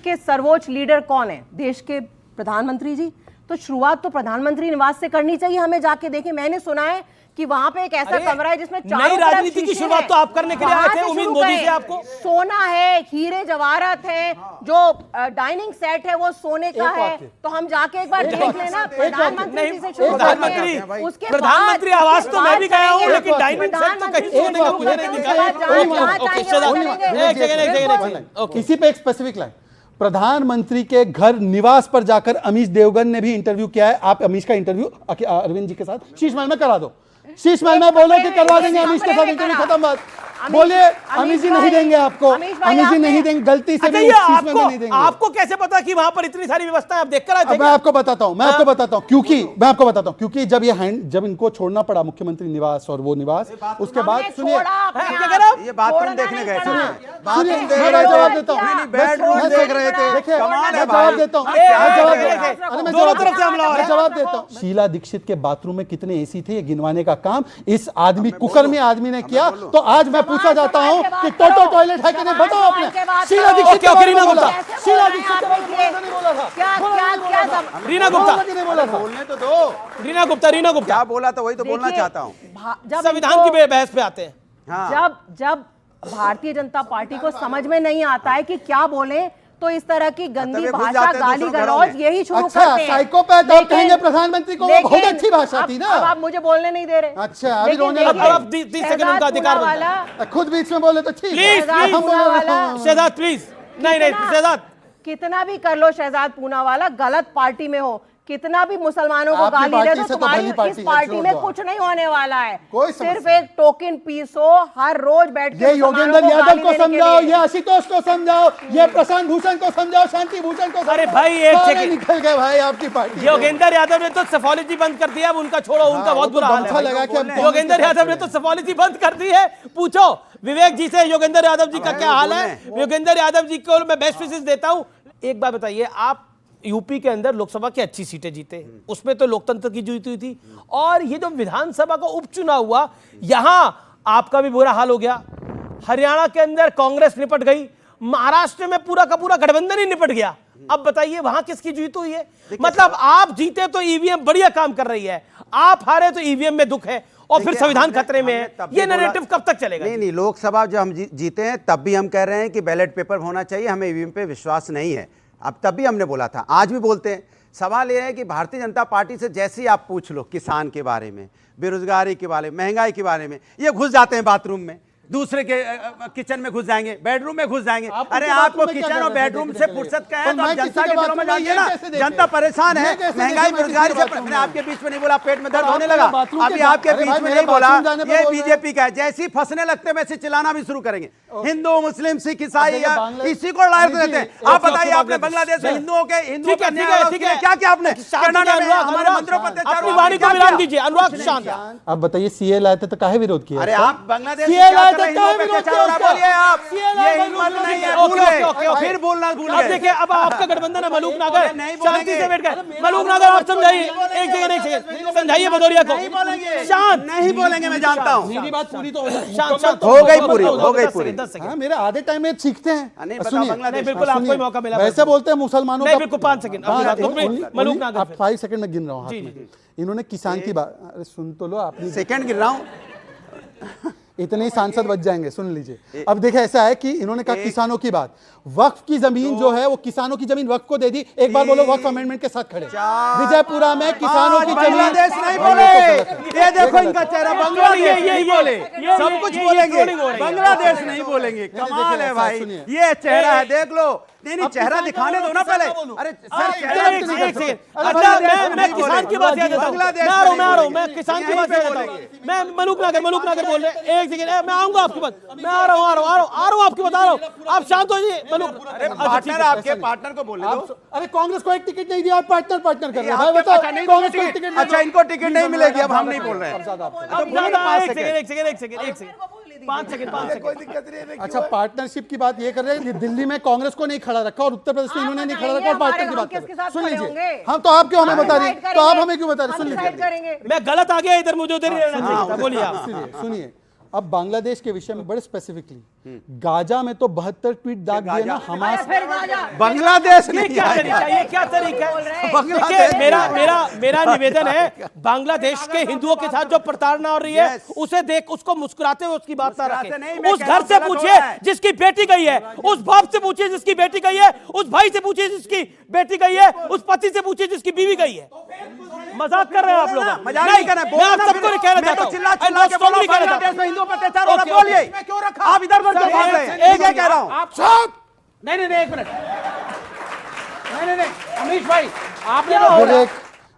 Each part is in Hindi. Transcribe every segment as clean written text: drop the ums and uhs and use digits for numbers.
के सर्वोच्च लीडर कौन है? देश के प्रधानमंत्री जी। तो शुरुआत तो प्रधानमंत्री निवास से करनी चाहिए हमें जाके। देखिए, मैंने सुना है कि वहां पे एक ऐसा कमरा है जिसमें नई राजनीति की शुरुआत तो आप करने के लिए आए थे, उम्मीद मोदी से आपको। सोना है, हीरे जवाहरात है, जो डाइनिंग सेट है वो सोने का है, तो हम जाके एक बार देख लेना। प्रधानमंत्री जी से शुरू करते हैं, उसके प्रधानमंत्री आवास तो मैं भी गया हूं, लेकिन डाइनिंग सेट तो कहीं सोने का मुझे नहीं दिखा। किसी पे एक स्पेसिफिक लाइन, प्रधानमंत्री के घर निवास पर जाकर अमीश देवगन ने भी इंटरव्यू किया है। आप अमीश का इंटरव्यू अरविंद जी के साथ शीश महल में करा दो। शीश महल में बोलो कि करवा देंगे अमीश के साथ इंटरव्यू, खत्म बात। बोलिए अमीश जी नहीं देंगे आपको, अमीश जी नहीं देंगे, गलती से भी शीश महल में नहीं देंगे। आपको कैसे पता कि वहां पर इतनी सारी व्यवस्थाएं आप देखकर आए थे? मैं आपको बताता हूं, क्योंकि जब इनको छोड़ना पड़ा मुख्यमंत्री निवास और वो निवास, उसके बाद सुनिए, ये बाथरूम देखने गए थे, मैं जवाब देता हूं, बेडरूम देख रहे थे। देखिए मैं जवाब देता हूं, शीला दीक्षित के बाथरूम में कितने एसी थे ये गिनवाने का काम इस आदमी कुकर्मी आदमी ने किया। तो आज मैं पूछा जाता हूं कि टोटो टॉयलेट है कि नहीं, बताओ आपने। शीला दीक्षित क्या रीना गुप्ता, शीला दीक्षित के बारे में नहीं बोला था, रीना गुप्ता नहीं बोला था। बोलने तो दो, रीना गुप्ता क्या बोला था वही तो बोलना चाहता हूँ। संविधान की बहस पे आते हैं। जब भारतीय जनता पार्टी को समझ में नहीं आता है कि क्या बोले, तो इस तरह की गंदी भाषा, गाली गलौज यही शुरू करते हैं। साइकोपैथ आप कहेंगे प्रधानमंत्री को, वो बहुत अच्छी भाषा थी ना। अब आप मुझे बोलने नहीं दे रहे। अच्छा, अभी रोने अब 30 सेकंड उनका अधिकार बनता है। खुद बीच में बोले तो ठीक है। शहजाद प्लीज, नहीं शहजाद, कितना भी कर लो शहजाद पूनावाला, गलत पार्टी में हो, कितना भी मुसलमानों को गाली दे दो, तुम्हारी इस पार्टी में कुछ नहीं होने वाला है। सिर्फ एक टोकन पीस हो, हर रोज बैठ के योगेंद्र यादव को समझाओ, ये आशुतोष को समझाओ, ये प्रशांत भूषण को समझाओ, शांति भूषण को। अरे भाई एक सेकंड, निकल गए भाई आपकी पार्टी। योगेंद्र यादव ने तो सफोलॉजी बंद कर दिया, अब उनका छोड़ो, उनका बहुत बुरा हाल है। योगेंद्र यादव ने तो सफोलॉजी बंद कर दी है। पूछो विवेक जी से योगेंद्र यादव जी का क्या हाल है। योगेंद्र यादव जी को मैं बेस्ट विशेस देता हूं। एक बात बताइए, आप यूपी के अंदर लोकसभा की अच्छी सीटें जीते, उसमें तो लोकतंत्र की जीत हुई थी, और ये जो विधानसभा का उपचुनाव हुआ, यहां आपका भी बुरा हाल हो गया। हरियाणा के अंदर कांग्रेस निपट गई, महाराष्ट्र में पूरा का पूरा गठबंधन ही निपट गया। अब बताइए वहां किसकी जीत हुई है? मतलब आप जीते तो ईवीएम बढ़िया काम कर रही है, आप हारे तो ईवीएम में दुख है, और फिर संविधान खतरे में है। ये नैरेटिव कब तक चलेगा? नहीं, लोकसभा जब हम जीते हैं तब भी हम कह रहे हैं कि बैलेट पेपर होना चाहिए, हमें ईवीएम पे विश्वास नहीं है। अब तब भी हमने बोला था, आज भी बोलते हैं। सवाल यह है कि भारतीय जनता पार्टी से जैसे ही आप पूछ लो किसान के बारे में, बेरोजगारी के बारे में, महंगाई के बारे में, ये घुस जाते हैं बाथरूम में, दूसरे के किचन में घुस जाएंगे, बेडरूम में घुस जाएंगे। अरे आपको किचन और बेडरूम से फुर्सत का है तो जनता के दिलों में जाइए ना। जनता परेशान है महंगाई बेरोजगारी से। मैंने आपके बीच में नहीं बोला पेट में दर्द होने लगा, अभी आपके बीच में नहीं बोला ये बीजेपी का है। जैसे ही फंसने लगते वैसे चिल्लाना भी शुरू करेंगे। हिंदू मुस्लिम सिख ईसाई इसी को लड़ाई देते हैं। आप बताइए, आपने बांग्लादेश में हिंदुओं का क्या क्या आपने हमारे मंत्रों पर अत्याचार। अब बताइए सीए लाए थे तो काहे विरोध किया? अरे आप बांग्लादेश फिर बोलना भूल गए। देखिए अब आपका गठबंधन है मलूक नागर, शांति से बैठ गए। मलूक नागर आप समझाइए, एक सेकंड समझाइए भदौरिया को। शांत नहीं बोलेंगे, मैं जानता हूँ। मेरी बात पूरी तो शांत हो गई पूरी। मेरे आधे टाइम में सीखते हैं। सुनिए, बिल्कुल आपको ही मौका मिला। वैसे बोलते हैं मुसलमानों का। बिल्कुल 5 सेकंड मलूक नागर, आप 5 सेकंड में गिन रहा हूँ। इन्होंने किसान की बात, अरे सुन तो लो, अपनी सेकंड गिन रहा हूँ। इतने ही सांसद बच जाएंगे, सुन लीजिए। अब देखिए ऐसा है कि इन्होंने कहा किसानों की बात, वक्फ की जमीन जो है वो किसानों की जमीन वक्फ को दे दी। एक बार बोलो वक्फ अमेंडमेंट के साथ खड़े। विजयपुरा में किसानों की जमीन। बांग्लादेश नहीं बोले, ये देखो इनका चेहरा, बांग्लादेश नहीं बोले, सब कुछ बोलेंगे, बांग्लादेश नहीं बोलेंगे। कमाल है भाई, ये चेहरा है, देख लो। नहीं चेहरा दिखाने दो ना पहले। अरे मैं किसान की बात याद देता हूं, मैं आ रहा हूं, मैं किसान की बात याद देता हूं। मैं मलूक नागर बोल रहे हैं। एक सेकंड, मैं आऊंगा आपकी बात, मैं आ रहा हूं आपकी बता रहा हूं। आप शांत हो जाइए मलूक। पार्टनर, आपके पार्टनर को बोलने दो। अरे कांग्रेस को एक टिकट नहीं दिया और पार्टनर कर रहे हैं। बताओ कांग्रेस को टिकट। अच्छा, इनको टिकट नहीं मिलेगी, अब हम नहीं बोल रहे हैं। एक सेकंड 5 सेकंड। अच्छा, पार्टनरशिप की बात ये कर रहे हैं, दिल्ली में कांग्रेस को नहीं खड़ा रखा और उत्तर प्रदेश में इन्होंने नहीं खड़ा रखा, और पार्टनर की बात कर रहे हैं। सुन लीजिए, हम तो आप क्यों हमें बता रहे हैं, तो आप हमें क्यों बता रहे हैं? सुन लीजिए, मैं गलत आ गया इधर, मुझे उधर ही रहना चाहिए। बोलिए आप। सुनिए, अब बांग्लादेश के विषय में बड़े स्पेसिफिकली गाजा में तो 72 ट्वीट दाग दिए ना हमास। बांग्लादेश ये नहीं क्या आएगा। तरीका, ये क्या तरीका है? बांग्लादेश देखिए, मेरा निवेदन है, बांग्लादेश के हिंदुओं के साथ जो प्रताड़ना हो रही है उसे देख, उसको मुस्कुराते हुए उसकी बात ना मुस्कुराते नहीं, रखें। मैं उस कह रहा घर हूं से गलत हो पूछिए रहा है। जिसकी बेटी गई है, उस बाप से पूछिए जिसकी बेटी गई है, उस भाई से पूछिए जिसकी बेटी गई है, उस पति से पूछिए जिसकी बीवी गई है। मजाक कर रहे हैं आप लोग? मजाक नहीं कर रहे हैं। मैं आप सबको नहीं कहना चाहता हूं। चिल्ला चिल्ला के बोलो बांग्लादेश में हिंदुओं पर अत्याचार हो रहा है, बोलिए। आप इधर पर क्यों भाग रहे हैं? एक ये कह रहा हूं। आप सब नहीं, एक मिनट। नहीं, अमीश भाई आपने विवेक,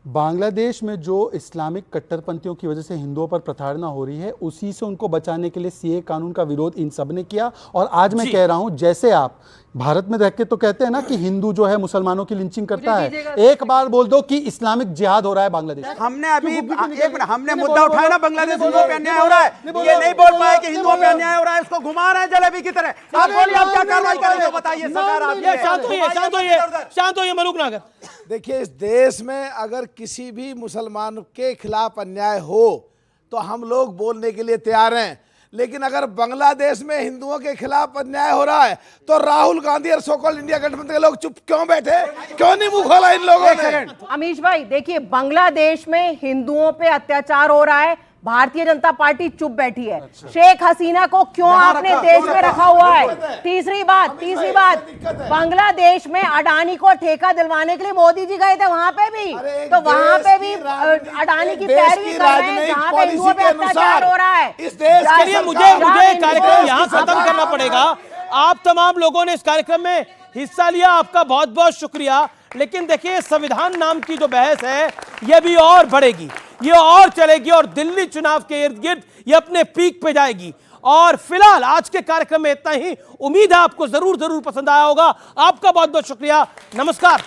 बांग्लादेश में जो इस्लामिक कट्टरपंथियों की वजह से हिंदुओं पर प्रताड़ना हो रही है, उसी से उनको बचाने के लिए सीए कानून का विरोध इन सब ने किया। और आज मैं कह रहा हूं, जैसे आप भारत में रह के तो कहते हैं ना कि हिंदू जो है मुसलमानों की लिंचिंग करता है, एक बार बोल दो कि इस्लामिक जिहाद हो रहा है बांग्लादेश। हमने अभी एक मिनट, हमने मुद्दा उठाया ना, बांग्लादेश हिंदुओं पे अन्याय हो रहा है, ये नहीं बोल पाए कि हिंदुओं पे अन्याय हो रहा है, इसको घुमा रहे हैं जलेबी की तरह। आप बोलिए, आप क्या कार्रवाई करेंगे बताइए सरकार। आप शांत होइए मलूक नागर। देखिए, इस देश में अगर किसी भी मुसलमान के खिलाफ अन्याय हो तो हम लोग बोलने के लिए तैयार हैं, लेकिन अगर बांग्लादेश में हिंदुओं के खिलाफ अन्याय हो रहा है तो राहुल गांधी और सोकॉल इंडिया गठबंधन के लोग चुप क्यों बैठे? क्यों नहीं मुंह खोला इन लोगों ने? अमीश भाई देखिए, बांग्लादेश में हिंदुओं पे अत्याचार हो रहा है, भारतीय जनता पार्टी चुप बैठी है। शेख हसीना को क्यों आपने देश में रखा हुआ है? तीसरी बात, बांग्लादेश में अडानी को ठेका दिलवाने के लिए मोदी जी गए थे, वहां पे भी तो वहां पे भी अडानी की पैरवी कर रहे हैं, जहां पे हिंदुओं पे अत्याचार हो रहा है। इस देश के लिए मुझे कार्यक्रम यहाँ खत्म करना पड़ेगा। आप तमाम लोगों ने इस कार्यक्रम में हिस्सा लिया, आपका बहुत बहुत शुक्रिया। लेकिन देखिए, संविधान नाम की जो बहस है ये भी और बढ़ेगी, ये और चलेगी और दिल्ली चुनाव के इर्द गिर्द ये अपने पीक पे जाएगी। और फिलहाल आज के कार्यक्रम में इतना ही। उम्मीद है आपको जरूर पसंद आया होगा। आपका बहुत बहुत शुक्रिया। नमस्कार।